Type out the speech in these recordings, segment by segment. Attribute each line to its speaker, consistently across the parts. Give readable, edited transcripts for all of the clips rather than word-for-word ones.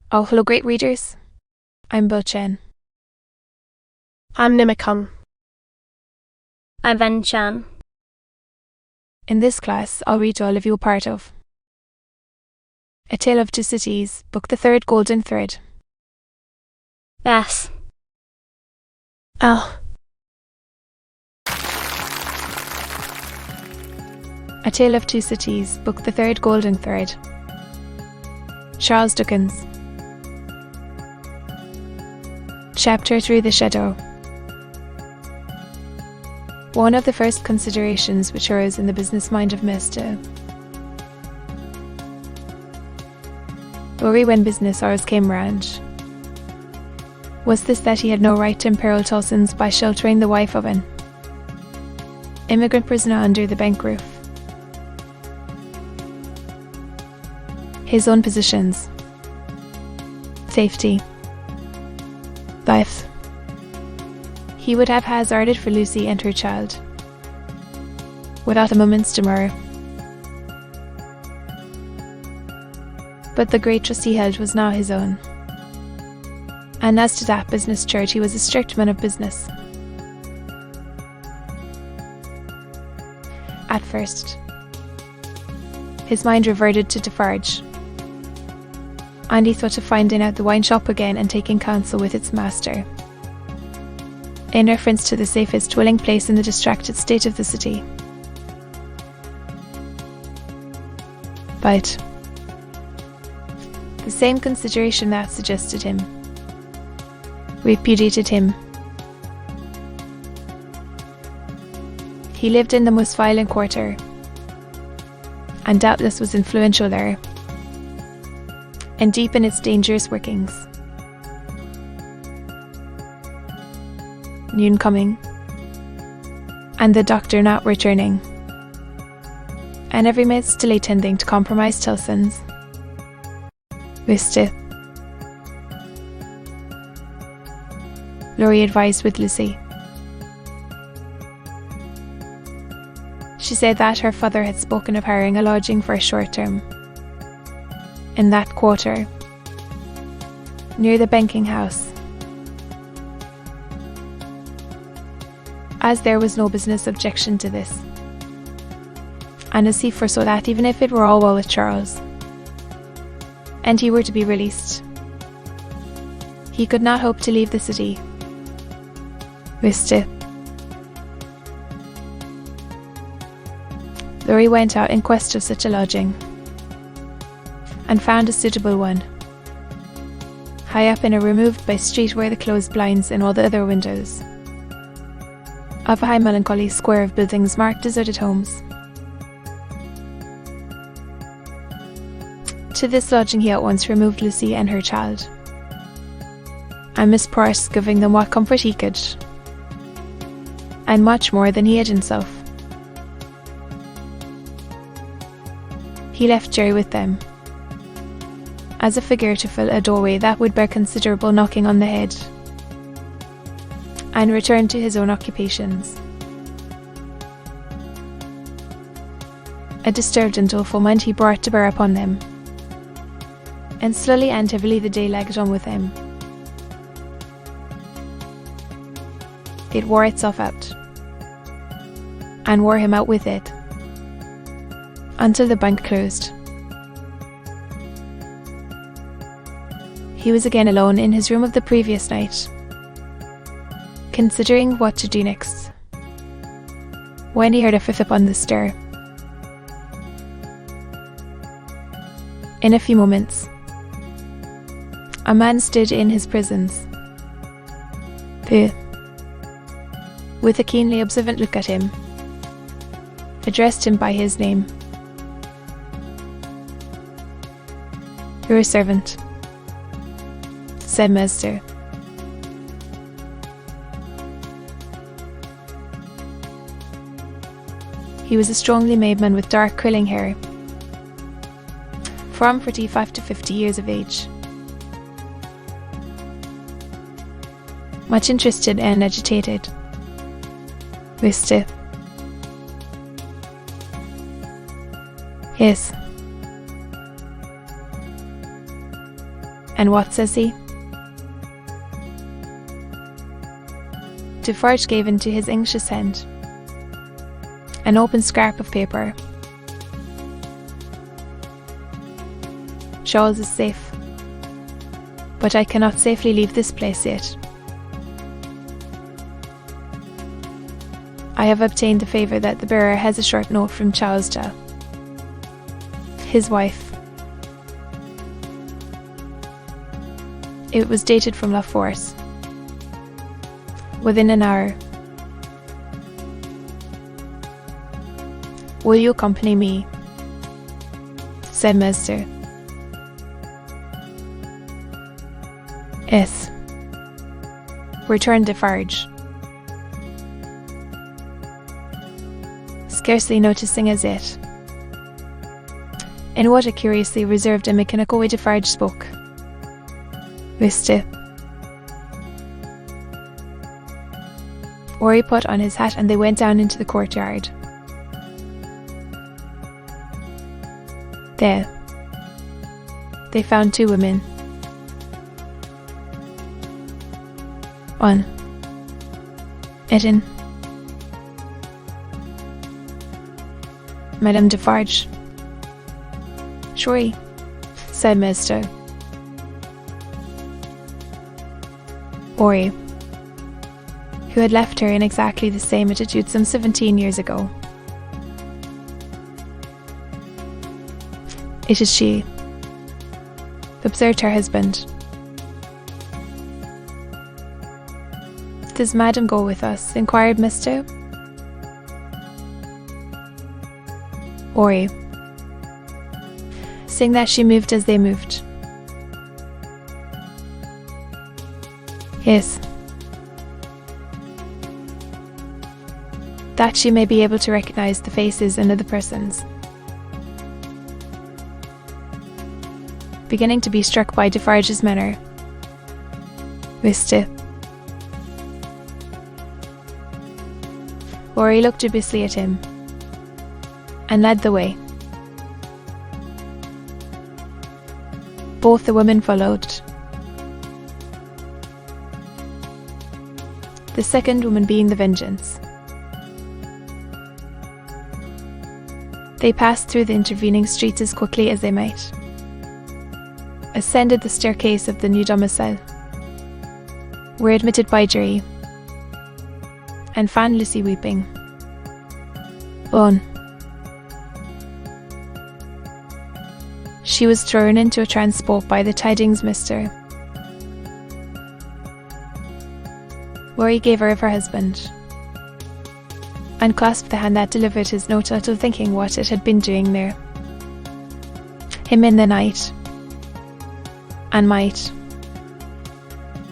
Speaker 1: Oh, hello, great readers. I'm Chen.
Speaker 2: I'm Nimicon.
Speaker 3: I'm Ven Chan.
Speaker 1: In this class, I'll read to all of you a part of A Tale of Two Cities, Book the Third, Golden Thread.
Speaker 3: Yes.
Speaker 2: Al.
Speaker 1: A Tale of Two Cities, Book the Third, Golden Thread. Charles Dickens. Chapter Through the Shadow. One of the first considerations which arose in the business mind of Mr. Rory when business hours came round was this, that he had no right to imperil Tolson's by sheltering the wife of an immigrant prisoner under the bank roof. His own positions, safety, life, he would have hazarded for Lucy and her child, without a moment's demur. But the great trust he held was now his own, and as to that business charge, he was a strict man of business. At first, his mind reverted to Defarge, and he thought of finding out the wine shop again and taking counsel with its master, in reference to the safest dwelling place in the distracted state of the city. But the same consideration that suggested him repudiated him. He lived in the most violent quarter, and doubtless was influential there, and deep in its dangerous workings. Noon coming, and the doctor not returning, and every minute still tending to compromise Tillson's Vista. Laurie advised with Lucy. She said that her father had spoken of hiring a lodging for a short term in that quarter, near the banking house, as there was no business objection to this, and as he foresaw that even if it were all well with Charles, and he were to be released, he could not hope to leave the city. Vista. Laurie went out in quest of such a lodging, and found a suitable one, high up in a removed by street where the closed blinds in all the other windows of a high melancholy square of buildings marked deserted homes. To this lodging he at once removed Lucy and her child, and Miss Price giving them what comfort he could, and much more than he had himself. He left Jerry with them, as a figure to fill a doorway that would bear considerable knocking on the head, and returned to his own occupations. A disturbed and doleful mind he brought to bear upon them, and slowly and heavily the day lagged on with him. It wore itself out, and wore him out with it, until the bank closed. He was again alone in his room of the previous night, considering what to do next, when he heard a footstep on the stair. In a few moments, a man stood in his presence, who, with a keenly observant look at him, addressed him by his name. "Your servant," said Master. He was a strongly made man with dark curling hair, from 45 to 50 years of age, much interested and agitated. Vista. Yes. And what says he? Defarge gave into his anxious hand an open scrap of paper. Charles is safe, but I cannot safely leave this place yet. I have obtained the favour that the bearer has a short note from Charlesja, his wife. It was dated from La Force. Within an hour. Will you accompany me? Said Master. Yes. Returned Defarge, scarcely noticing as yet. In what a curiously reserved and mechanical way Defarge spoke. Viste. Ori put on his hat and they went down into the courtyard. There, they found two women. One, Eden, Madame Defarge. Shuri, said Master. Ori, who had left her in exactly the same attitude some 17 years ago. It is she. Observed her husband. Does Madam go with us? Inquired Mr. Ori, saying that she moved as they moved. Yes. That she may be able to recognize the faces and other persons. Beginning to be struck by Defarge's manner. Viste. Ori looked dubiously at him and led the way. Both the women followed. The second woman being the Vengeance. They passed through the intervening streets as quickly as they might, ascended the staircase of the new domicile, were admitted by Jerry, and found Lucy weeping. On. She was thrown into a transport by the tidings Mr. Rory gave her of her husband, and clasped the hand that delivered his note, little thinking what it had been doing there. Him in the night, and might,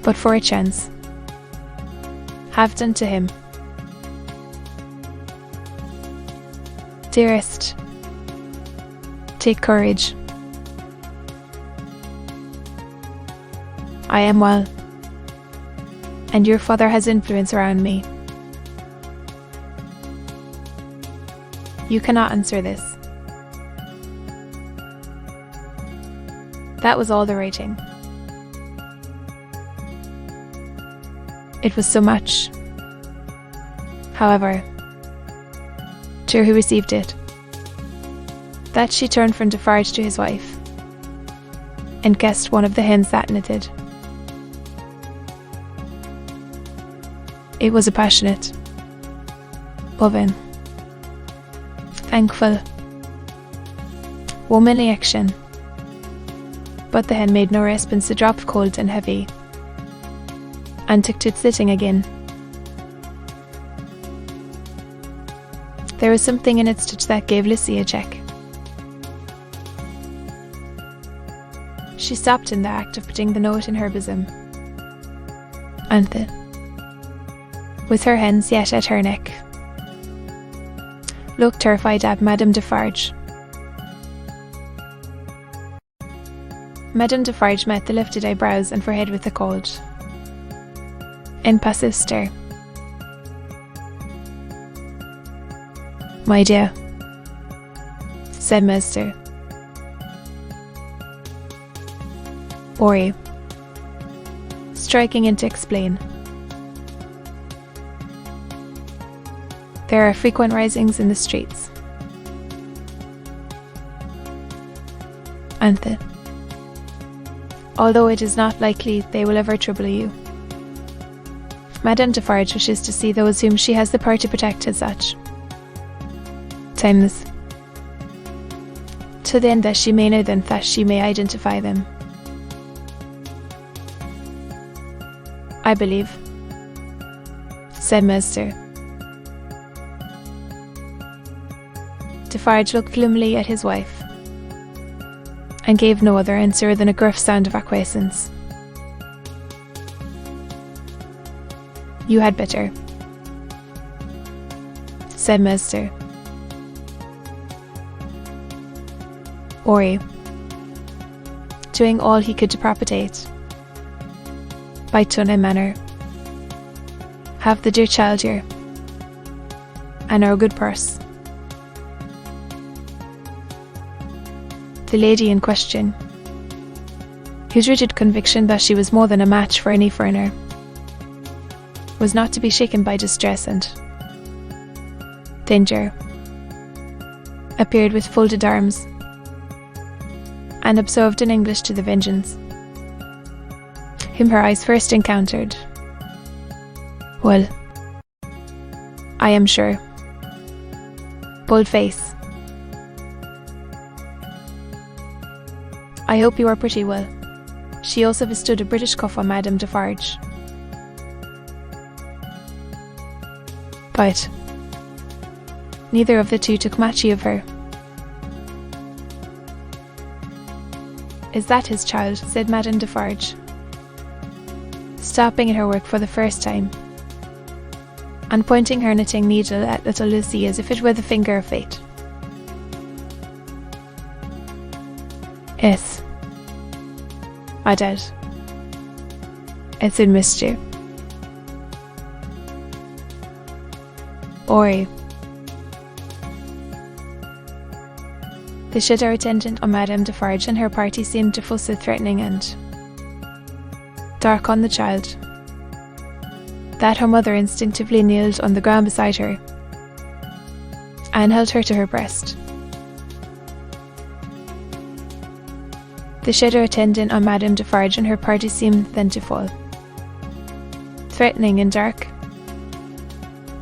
Speaker 1: but for a chance, have done to him. Dearest, take courage. I am well, and your father has influence around me. You cannot answer this. That was all the writing. It was so much, however, to her who received it, that she turned from Defarge to his wife, and guessed one of the hens that knitted. It was a passionate, loving, thankful, womanly action, but the hen made no response. The drop cold and heavy, and took to its sitting again. There was something in its touch that gave Lucy a check. She stopped in the act of putting the note in her bosom, and with her hands yet at her neck, looked terrified at Madame Defarge. Madame Defarge met the lifted eyebrows and forehead with a cold, impassive stare. My dear, said Master. Ori, striking in to explain. There are frequent risings in the streets. Anthe, although it is not likely they will ever trouble you. Madame Defarge wishes to see those whom she has the power to protect as such. Timeless. To the end that she may know them, that she may identify them. I believe, said Master. Defarge looked gloomily at his wife, and gave no other answer than a gruff sound of acquiescence. You had better, said Master. Ori, doing all he could to propitiate, by tone and manner, have the dear child here, and our good purse. The lady in question, whose rigid conviction that she was more than a match for any foreigner, was not to be shaken by distress and danger, appeared with folded arms, and observed in English to the Vengeance, whom her eyes first encountered. Well, I am sure. Bold face. I hope you are pretty well. She also bestowed a British cuff on Madame Defarge. But neither of the two took matchy of her. Is that his child? Said Madame Defarge, stopping in her work for the first time, and pointing her knitting needle at little Lucy as if it were the finger of fate. Yes, I doubt. It soon missed you. Ori. The shadow attendant on Madame Defarge and her party seemed to fuss with threatening and dark on the child, that her mother instinctively kneeled on the ground beside her and held her to her breast. The shadow attendant on Madame Defarge and her party seemed then to fall, threatening and dark,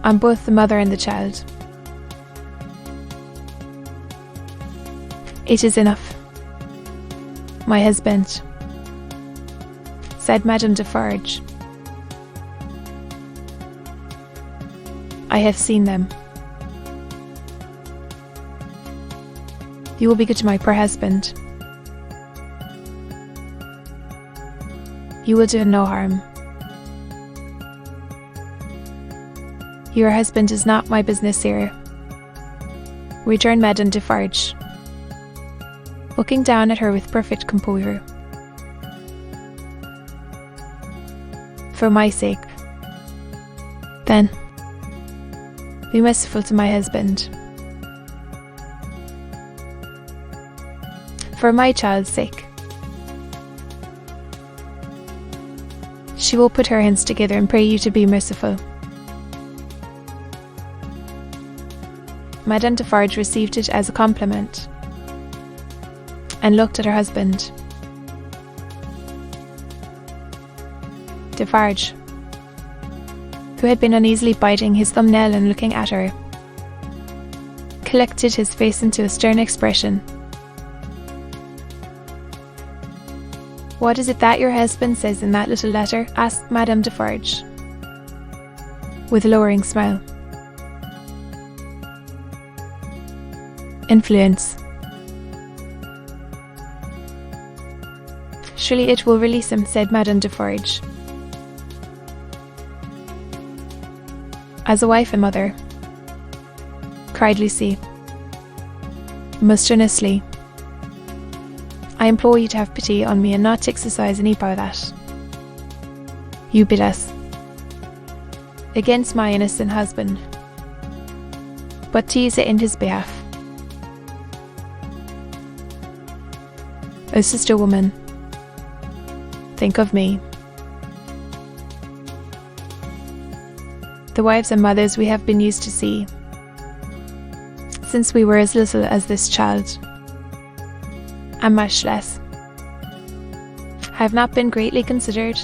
Speaker 1: on both the mother and the child. It is enough, my husband, said Madame Defarge. I have seen them. You will be good to my poor husband. You will do him no harm. Your husband is not my business here, returned Madame Defarge, looking down at her with perfect composure. For my sake, then, be merciful to my husband. For my child's sake. She will put her hands together and pray you to be merciful. Madame Defarge received it as a compliment, and looked at her husband. Defarge, who had been uneasily biting his thumbnail and looking at her, collected his face into a stern expression. What is it that your husband says in that little letter? Asked Madame Defarge, with a lowering smile. Influence. Surely it will release him, said Madame Defarge. As a wife and mother, cried Lucy, most earnestly, I implore you to have pity on me and not to exercise any power that you bid us against my innocent husband, but to use it in his behalf. O sister woman, think of me. The wives and mothers we have been used to see, since we were as little as this child, and much less, have not been greatly considered.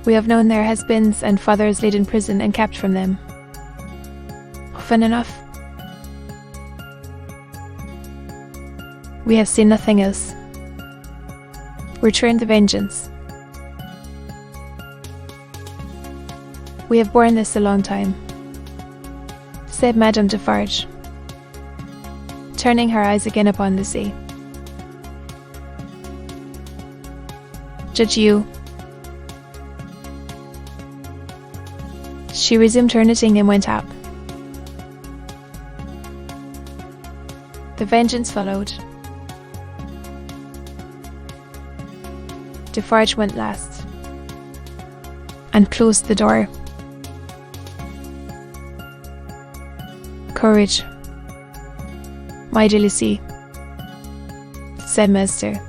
Speaker 1: We have known their husbands and fathers laid in prison and kept from them, often enough. We have seen nothing else. Return the vengeance. We have borne this a long time, said Madame Defarge, turning her eyes again upon the sea. Judge you. She resumed her knitting and went up. The vengeance followed. Defarge went last, and closed the door. Courage, my dear Lucy, said Master.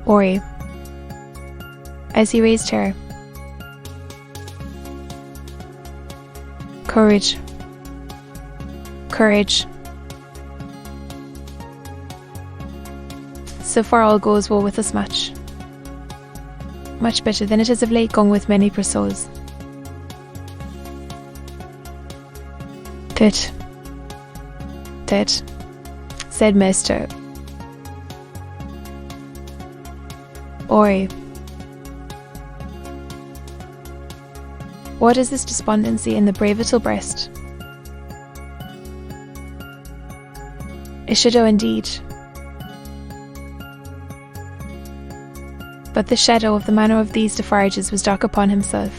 Speaker 1: Ori, as he raised her. Courage, courage. So far all goes well with us much better than it has of late gone with many poor souls. Tit, said Master. Ori, what is this despondency in the brave little breast? A shadow indeed, but the shadow of the manner of these Defarges was dark upon himself,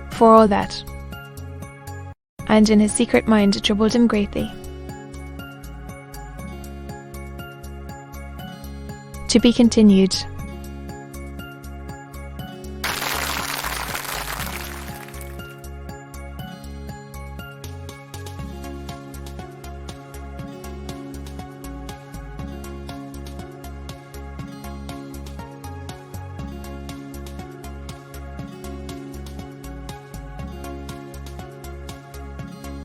Speaker 1: for all that, and in his secret mind it troubled him greatly. To be continued.